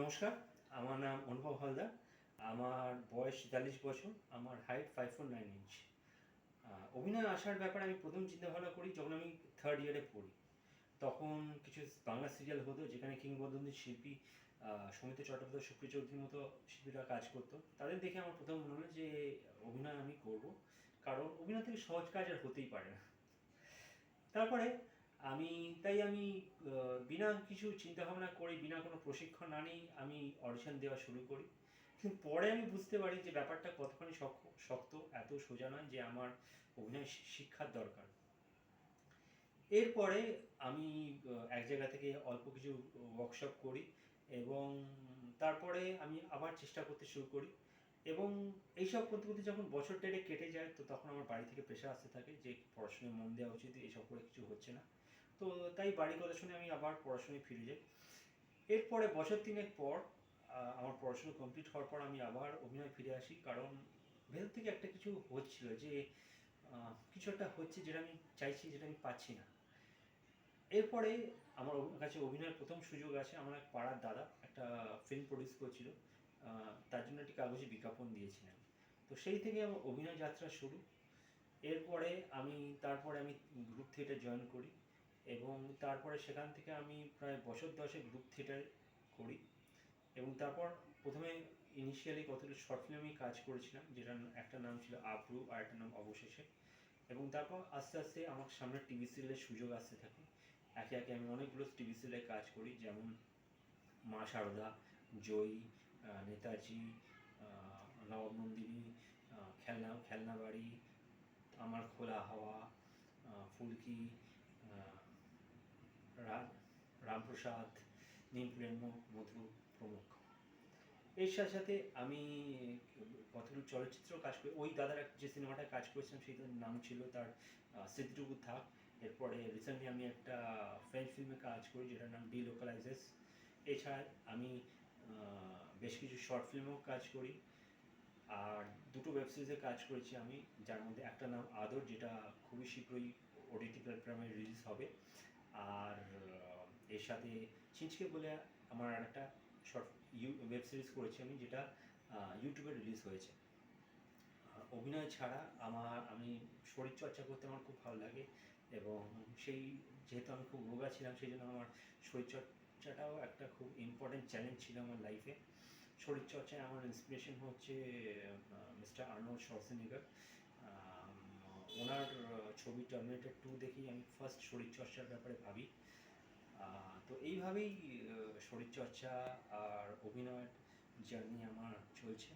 নমস্কার, আমার নাম অনুভব হালদার। আমার বয়স ৪৩ বছর, আমার হাইট 5'9". অভিনয়ে আসার ব্যাপারে আমি প্রথম চিন্তাভাবনা করি যখন আমি থার্ড ইয়ারে পড়ি। তখন কিছু বাংলা সিরিয়াল হতো যেখানে কিংবদন্তি শিল্পী সৌমিত্র চট্টোপাধ্যায়, সুপ্রিয় চৌধুরীর মতো শিল্পীরা কাজ করতো। তাদের দেখে আমার প্রথম মনে হলো যে অভিনয় আমি করব, কারণ অভিনয় থেকে সহজ কাজ আর হতেই পারে না। তারপরে আমি আমি বিনা কিছু চিন্তাভাবনা করি, বিনা কোনো প্রশিক্ষণ না নিয়েই আমি অডিশন দেওয়া শুরু করি। কিন্তু পরে আমি বুঝতে পারি যে ব্যাপারটা কতখানি শক্ত, এত সোজা নয়, যে আমার অভিনয় শিক্ষার দরকার। এরপরে আমি এক জায়গা থেকে অল্প কিছু ওয়ার্কশপ করি, এবং তারপরে আমি আবার চেষ্টা করতে শুরু করি। এবং এইসব করতে করতে যখন বছর দেড়েক কেটে যায়, তো তখন আমার বাড়ি থেকে প্রেশার আসতে থাকে যে পড়াশোনায় মন দেওয়া উচিত, এসব করে কিছু হচ্ছে না। তো তাই বাড়ির কথা শুনে আমি আবার পড়াশোনায় ফিরে যাই। এরপরে বছর তিনেক পর আমার পড়াশোনা কমপ্লিট হওয়ার পর আমি আবার অভিনয় ফিরে আসি, কারণ ভেতর থেকে একটা কিছু হচ্ছিল যে কিছু একটা হচ্ছে যেটা আমি চাইছি, যেটা আমি পাচ্ছি না। এরপরে আমার কাছে অভিনয়ের প্রথম সুযোগ আসে। আমার এক পাড়ার দাদা একটা ফিল্ম প্রডিউস করছিল, তার জন্য একটি কাগজে বিজ্ঞাপন দিয়েছিলেন। তো সেই থেকে আমার অভিনয় যাত্রা শুরু। এরপরে তারপরে আমি গ্রুপ থিয়েটার জয়েন করি, এবং তারপরে সেখান থেকে আমি প্রায় বছর 10 গ্রুপ থিয়েটার করি। এবং তারপর প্রথমে ইনিশিয়ালি কতগুলো শর্ট ফিল্মে কাজ করেছিলাম, যেটার একটা নাম ছিল আব্রু আর একটা নাম অবশেষে। এবং তারপর আস্তে আস্তে আমার সামনে টিভি সিরিয়ালের সুযোগ আসতে থাকে। একে একে আমি অনেকগুলো টিভি সিরিয়ালে কাজ করি, যেমন মা শারদা, জয়ী, নেতাজি, নবাব নন্দিনী, খেলনা বাড়ি, আমার খোলা হাওয়া, ফুলকি, রামপ্রসাদ, নীলপুরের মধু প্রমুখ। এর সাথে সাথে আমি কতগুলো চলচ্চিত্র কাজ করি। ওই দাদার যে সিনেমাটায় কাজ করেছিলাম সেইটার নাম ছিল তার স্মৃতিটুকু থাক। এরপরে রিসেন্টলি আমি একটা ফ্রেঞ্চ ফিল্মে কাজ করি যেটার নাম ডিলোকালাইজেস। এছাড়া আমি বেশ কিছু শর্ট ফিল্মেও কাজ করি, আর দুটো ওয়েব সিরিজে কাজ করেছি আমি, যার মধ্যে একটা নাম আদর, যেটা খুবই শীঘ্রই ওটিটি প্ল্যাটফর্মে রিলিজ হবে। আর এর সাথে ছিঁচকে বলে আমার একটা শর্ট ওয়েব সিরিজ করেছি আমি, যেটা ইউটিউবে রিলিজ হয়েছে। অভিনয় ছাড়া আমি শরীরচর্চা করতে আমার খুব ভালো লাগে, এবং যেহেতু আমি খুব রোগা ছিলাম, সেই জন্য আমার শরীরচর্চাটাও একটা খুব ইম্পর্টেন্ট চ্যালেঞ্জ ছিল আমার লাইফে। শরীরচর্চায় আমার ইন্সপিরেশন হচ্ছে মিস্টার আর্নল্ড শোয়ার্জনেগার। ওনার ছবি টার্মিনেটর 2 দেখেই আমি ফার্স্ট শরীরচর্চার ব্যাপারে ভাবি। তো এইভাবেই শরীরচর্চা আর অভিনয়ের জার্নি আমার চলছে।